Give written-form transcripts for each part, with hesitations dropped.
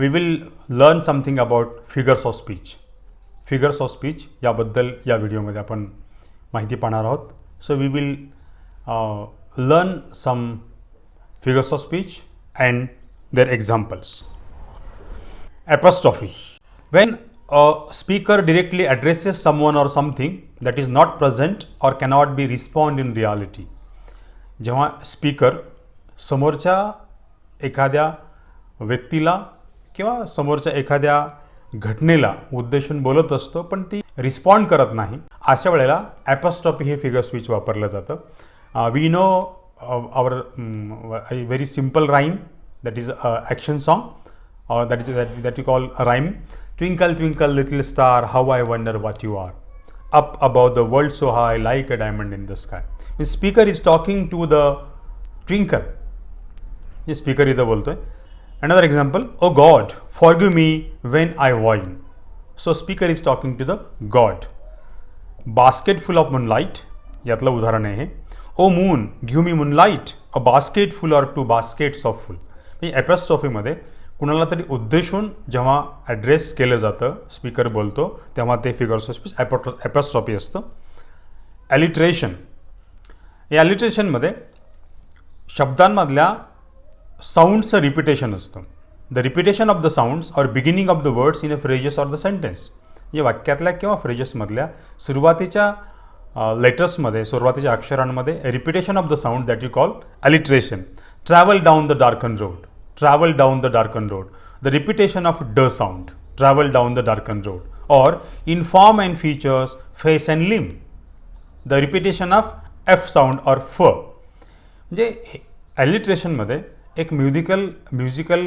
We will learn something about figures of speech. Figures of speech याबद्दल या व्हिडिओमध्ये आपण माहिती पाहणार आहोत. So we will learn some figures of speech and their examples. Apostrophe. When a speaker directly addresses someone or something that is not present or cannot be respond in reality. जेव्हा speaker समोरच्या एखाद्या व्यक्तीला किंवा समोरच्या एखाद्या घटनेला उद्देशून बोलत असतो पण ती रिस्पॉन्ड करत नाही, अशा वेळेला ॲपॉस्ट्रॉफी हे फिगर स्पीच वापरलं जातं. We know our very simple rhyme that is action song. That you call a rhyme. Twinkle twinkle little star, how I wonder what you are, up above the world so high like a diamond in the sky. The speaker is talking to the twinkle. ये speaker इधर बोलतोय. Another example, oh God, forgive me when I whine. So speaker is talking to the God. Basket full of moonlight, यातलं उदाहरण आहे. Oh moon, give me moonlight, a basket full or two baskets of full. म्हणजे ॲपॉस्ट्रॉफीमध्ये कुणाला तरी उद्देशून जेव्हा address केलं जातं, स्पीकर बोलतो, तेव्हा ते फिगर्स ऑफ स्पीच ॲपॉस्ट्रॉफी असतं. ॲलिट्रेशन. या ॲलिट्रेशनमध्ये शब्दांमधल्या साऊंड्सचं रिपिटेशन असतं. The repetition of the sounds or beginning of the words in a phrases or the sentence. या वाक्यातल्या किंवा फ्रेजेसमधल्या सुरुवातीच्या लेटर्समध्ये, सुरुवातीच्या अक्षरांमध्ये repetition of the sound that you call alliteration. Travel down the darken road. Travel down the darkened road. The repetition of d sound. Travel down the darkened road. Or in form and features, face and limb. The repetition of f sound or f. म्हणजे ॲलिट्रेशनमध्ये एक musical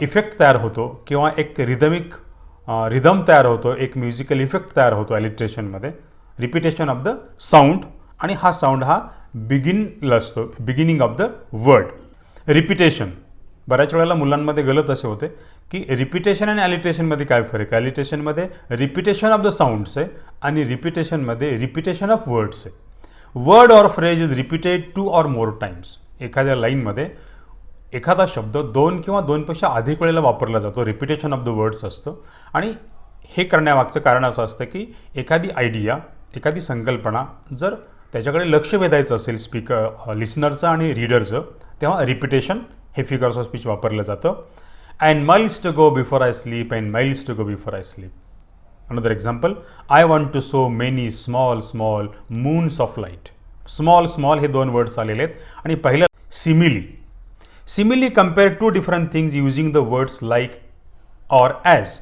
effect तयार होतो किंवा एक rhythm तयार होतो, एक musical effect तयार होतो ॲलिट्रेशनमध्ये. रिपिटेशन ऑफ द साऊंड, आणि हा साऊंड हा बिगिनला असतो, beginning of the word. Repetition. बऱ्याच वेळेला मुलांमध्ये गलत असे होते की रिपिटेशन आणि ॲलिट्रेशनमध्ये काय फरक आहे. ॲलिट्रेशनमध्ये रिपिटेशन ऑफ द साऊंड्स आहे आणि रिपिटेशनमध्ये रिपिटेशन ऑफ वर्ड्स आहे. Word or phrase is repeated 2 or more times. एखाद्या लाईनमध्ये एखादा शब्द 2 किंवा 2पेक्षा अधिक वेळेला वापरला जातो. रिपिटेशन ऑफ द वर्ड्स असतं. आणि हे करण्यामागचं कारण असं असतं की एखादी आयडिया, एखादी संकल्पना जर त्याच्याकडे लक्ष वेधायचं असेल स्पीकर, लिसनरचं आणि रीडरचं, तेव्हा रिपिटेशन हे फिगर्स ऑफ स्पीच वापरलं जातं. And miles to go before I sleep, and miles to go before I sleep. Another example, I want to so many small small moons of light. Small small हे 2 words आलेले आहेत. आणि पहिलं simile. Simile compare 2 different things using the words like or as.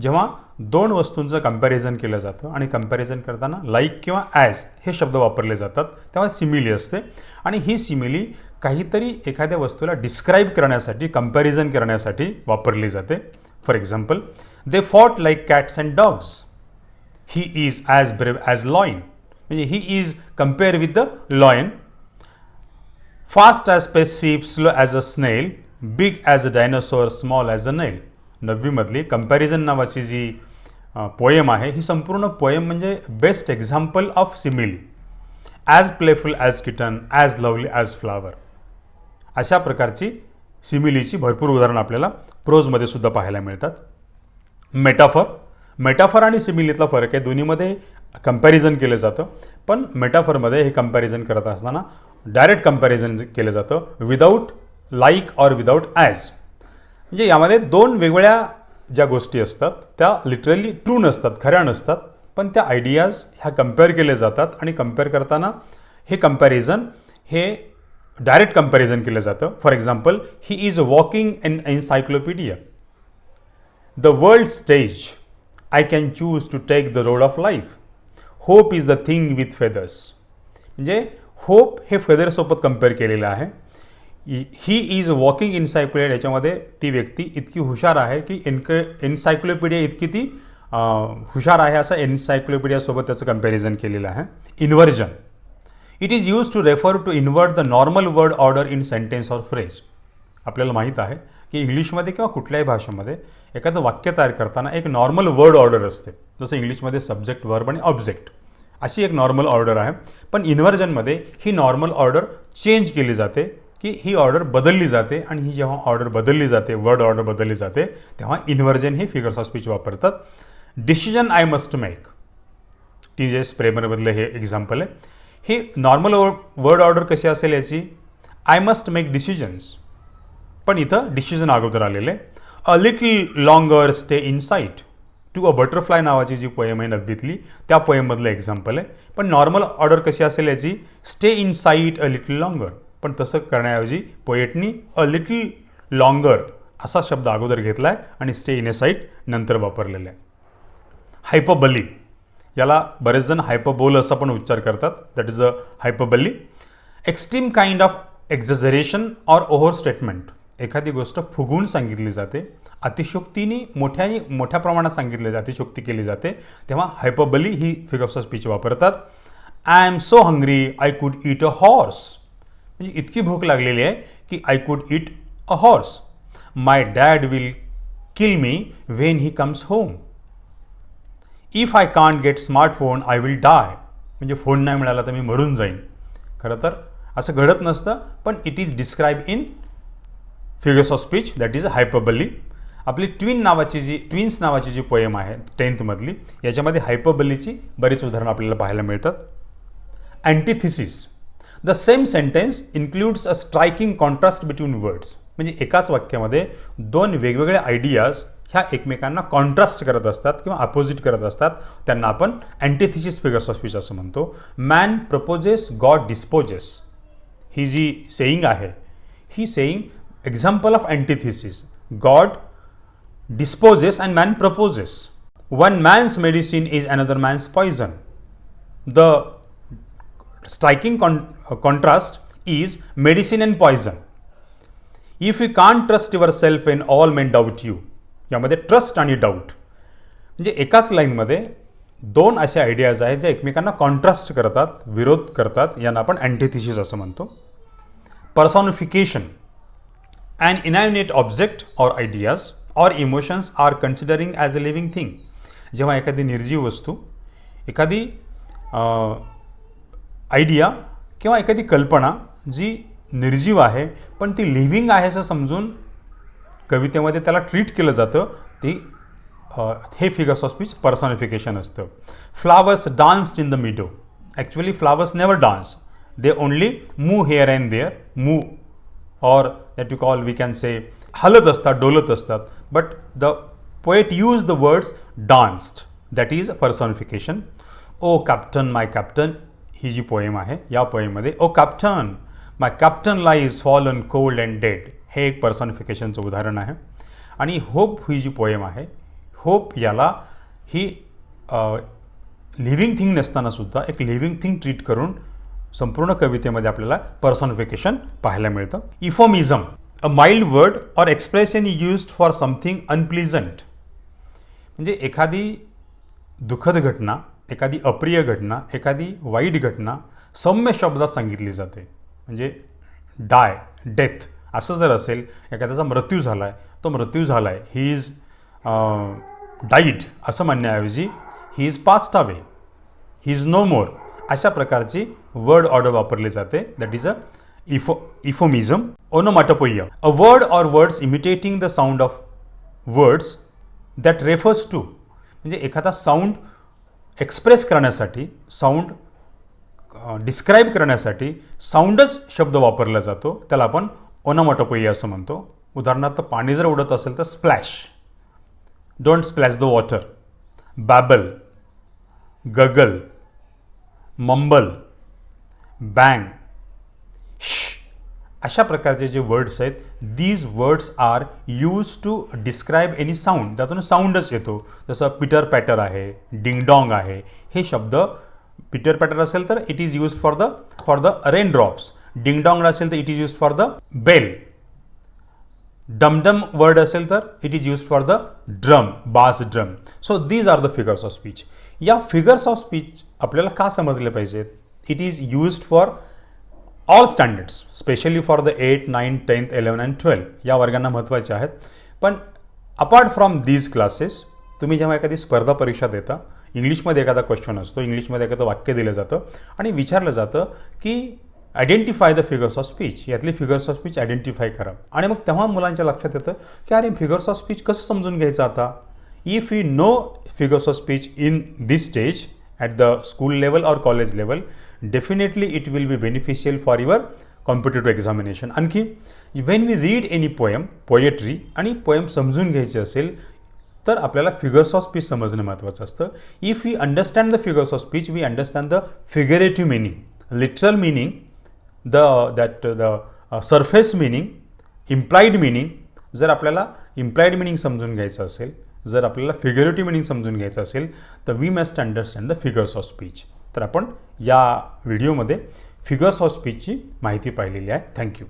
जेव्हा 2 वस्तूंचं comparison केलं जातं आणि कंपॅरिझन करताना लाईक किंवा ॲज हे शब्द वापरले जातात, तेव्हा सिमिली असते. आणि ही सिमिली काहीतरी एखाद्या वस्तूला डिस्क्राईब करण्यासाठी, कंपॅरिझन करण्यासाठी वापरली जाते. For example, they fought like cats and dogs. He is as brave as lion. म्हणजे he is compare with the lion. Fast as spaceship, slow as a snail, big as a dinosaur, small as a nail. 9वीमधली comparison नावाची जी poem आहे, ही संपूर्ण poem म्हणजे best example of simile. As playful as kitten, as lovely as flower. अशा प्रकारची सिमिलीची भरपूर उदाहरणं आपल्याला प्रोजमध्ये सुद्धा पाहायला मिळतात. मेटाफर. मेटाफर आणि सिमिलीतला फरक आहे. दोन्हीमध्ये कंपॅरिझन केलं जातं, पण मेटाफरमध्ये हे कंपॅरिझन करत असताना डायरेक्ट कंपॅरिझन केलं जातं without like or without as. म्हणजे यामध्ये 2 वेगवेगळ्या ज्या गोष्टी असतात त्या लिटरली ट्रू नसतात, खऱ्या नसतात, पण त्या आयडियाज ह्या कम्पेअर केले जातात. आणि कम्पेअर करताना हे कंपॅरिझन हे डायरेक्ट कंपॅरिझन केलं जातं. For example, he is walking in encyclopedia. The world stage, I can choose to take the road of life. Hope is the thing with feathers. म्हणजे होप हे फेदरसोबत कम्पेअर केलेलं आहे. ही इज वॉकिंग इन्सायक्लोपीडिया, याच्यामध्ये ती व्यक्ती इतकी हुशार आहे की एन्सायक्लोपीडिया इतकी ती हुशार आहे, असं एन्सायक्लोपीडियासोबत त्याचं कंपॅरिझन केलेलं आहे. Inversion. It is use to refer to invert the normal word order in sentence or phrase. आपल्याला माहीत आहे की इंग्लिशमध्ये किंवा कुठल्याही भाषेमध्ये एखादं वाक्य तयार करताना एक नॉर्मल वर्ड ऑर्डर असते. जसं इंग्लिशमध्ये सब्जेक्ट, वर्ब आणि ऑब्जेक्ट अशी एक नॉर्मल ऑर्डर आहे. पण इन्व्हर्जनमध्ये ही नॉर्मल ऑर्डर चेंज केली जाते की ही ऑर्डर बदलली जाते आणि ही जेव्हा ऑर्डर बदलली जाते, वर्ड ऑर्डर बदलली जाते, तेव्हा इन्व्हर्जन हे फिगर्स ऑफ स्पीच वापरतात. Decision I must make, TJ स्प्रेमरमधलं हे एक्झाम्पल आहे. ही नॉर्मल वर्ड ऑर्डर कशी असेल याची, आय मस्ट मेक डिसिजन्स, पण इथं डिसिजन अगोदर आलेलं आहे. A little longer stay in sight, to a butterfly नावाची जी पोएम आहे नववीतली, त्या पोएममधलं एक्झाम्पल आहे. पण नॉर्मल ऑर्डर कशी असेल याची, stay in site a little longer, पण तसं करण्याऐवजी पोएटनी अ लिटल लॉंगर असा शब्द अगोदर घेतला आहे आणि स्टे इन अ साईट नंतर वापरलेलं आहे. हायपरबली, याला बरेच जण हायपरबोल असा पण उच्चार करतात, that is a hyperbole. Extreme kind of exaggeration or over statement, एखादी गोष्ट फुगून सांगितली जाते, अतिशयोक्तीने मोठ्या प्रमाणात सांगितले जाते, अतिशयोक्ती केली जाते, तेव्हा हायपरबली ही फिगर्स ऑफ स्पीच वापरतात. I am so hungry I could eat a horse, म्हणजे इतकी भूक लागलेली आहे की I could eat a horse. My dad will kill me when he comes home. If I can't get smartphone I will die, म्हणजे phone नाही मिळाला तर मी मरून जाईन. खरं तर असं घडत नसतं, पण it is describe in figures of speech, that is hyperbole. आपली ट्विन्स नावाची जी पोएम आहे 10th मधली, याच्यामध्ये हायपरबलीची बरीच उदाहरणं आपल्याला पाहायला मिळतात. Antithesis, the same sentence includes a striking contrast between words, म्हणजे एकाच वाक्यामध्ये दोन वेगवेगळ्या आयडियाज ह्या एकमेकांना कॉन्ट्रास्ट करत असतात किंवा अपोजिट करत असतात, त्यांना आपण अँटिथिसिस फिगर्स ऑफ स्पीच असं म्हणतो. मॅन प्रपोजेस गॉड डिस्पोजेस, ही जी सेईंग आहे, ही saying example of antithesis. God disposes and man proposes. One man's medicine is another man's poison. The striking contrast is medicine and poison. If you can't trust yourself and all men doubt you, यामध्ये trust आणि doubt म्हणजे एकाच लाईनमध्ये दोन असे ideas आहेत जे एकमेकांना कॉन्ट्रास्ट करतात, विरोध करतात, यांना आपण अँटिथिसिस असं म्हणतो. पर्सॉनिफिकेशन, an inanimate object or ideas or emotions are considering as a living thing. जेव्हा एखादी निर्जीव वस्तू, एखादी आयडिया किंवा एखादी कल्पना जी निर्जीव आहे पण ती लिव्हिंग आहे असं समजून कवितेमध्ये त्याला ट्रीट केलं जातं, ती हे फिगर्स ऑफ स्पीच पर्सॉनिफिकेशन असतं. Flowers danced in the meadow, actually flowers never dance, they only move here and there, move or that we can say हलत असतात, डोलत असतात, but the poet use the words danced, that is personification. O captain my captain ही जी poem आहे, या पोएममध्ये O captain my captain lies fallen cold and dead, हे एक पर्सॉनिफिकेशनचं उदाहरण आहे. आणि होप ही जी पोएम आहे, होप याला ही लिव्हिंग थिंग नसताना सुद्धा एक लिव्हिंग थिंग ट्रीट करून संपूर्ण कवितेमध्ये आपल्याला पर्सॉनिफिकेशन पाहायला मिळतं. Euphemism, a mild word or expression used for something unpleasant, म्हणजे एखादी दुःखद घटना, एखादी अप्रिय घटना, एखादी वाईट घटना सौम्य शब्दात सांगितली जाते. म्हणजे डाय, डेथ असं जर असेल, एखाद्याचा मृत्यू झाला आहे, तो मृत्यू झाला आहे, ही इज डाईड असं म्हणण्याऐवजी he is passed away, he is no more, अशा प्रकारची वर्ड ऑर्डर वापरली जाते, that is a euphemism. Onomatopoeia, a word or words imitating the sound of words that refers to, म्हणजे एखादा साऊंड एक्सप्रेस करण्यासाठी, sound describe करण्यासाठी साऊंडच शब्द वापरला जातो, त्याला आपण ओनोमॅटोपोइया असं म्हणतो. उदाहरणार्थ पाणी जर उडत असेल तर splash, don't splash the water. Babble, gurgle, mumble, bang, अशा प्रकारचे जे वर्ड्स आहेत, these words are use to describe any sound, त्यातून साऊंडच येतो. जसं पिटर पॅटर आहे, डिंगडॉंग आहे, हे शब्द पिटर पॅटर असेल तर it is use for the rain drops, ding dong असेल तर it is use for the bell, dum dum word असेल तर it is use for the drum, bass drum. So these are the figures of speech. या figures of speech आपल्याला का समजले पाहिजेत? It is used for all standards, specially for the 8, 9, 10th, 11 and 12 या वर्गांना महत्त्वाचे आहेत. पण अपार्ट फ्रॉम दीज क्लासेस, तुम्ही जेव्हा एखादी स्पर्धा परीक्षा देता, इंग्लिशमध्ये एखादा क्वेश्चन असतो, इंग्लिशमध्ये एखादं वाक्य दिलं जातं आणि विचारलं जातं की identify the figures of speech, यातली फिगर्स ऑफ स्पीच आयडेंटिफाय करा. आणि मग तेव्हा मुलांच्या लक्षात येतं की अरे फिगर्स ऑफ स्पीच कसं समजून घ्यायचं आता. If you know figures of speech in this stage at the school level और college level, definitely it will be beneficial for your competitive examination. आणखी when we read any poem, poetry, आणि poem समजून घ्यायची असेल तर आपल्याला figures of speech समजणं महत्त्वाचं असतं. If we understand the figures of speech, we understand the figurative meaning, literal meaning, the surface meaning, implied meaning. जर आपल्याला इम्प्लाइड मिनिंग समजून घ्यायचं असेल, जर आपल्याला फिगरेटिव्ह मिनिंग समजून घ्यायचं असेल तर we must understand the figures of speech. तर आपण या व्हिडिओमध्ये फिगर्स ऑफ स्पीचची माहिती पाहिलेली आहे. थँक्यू.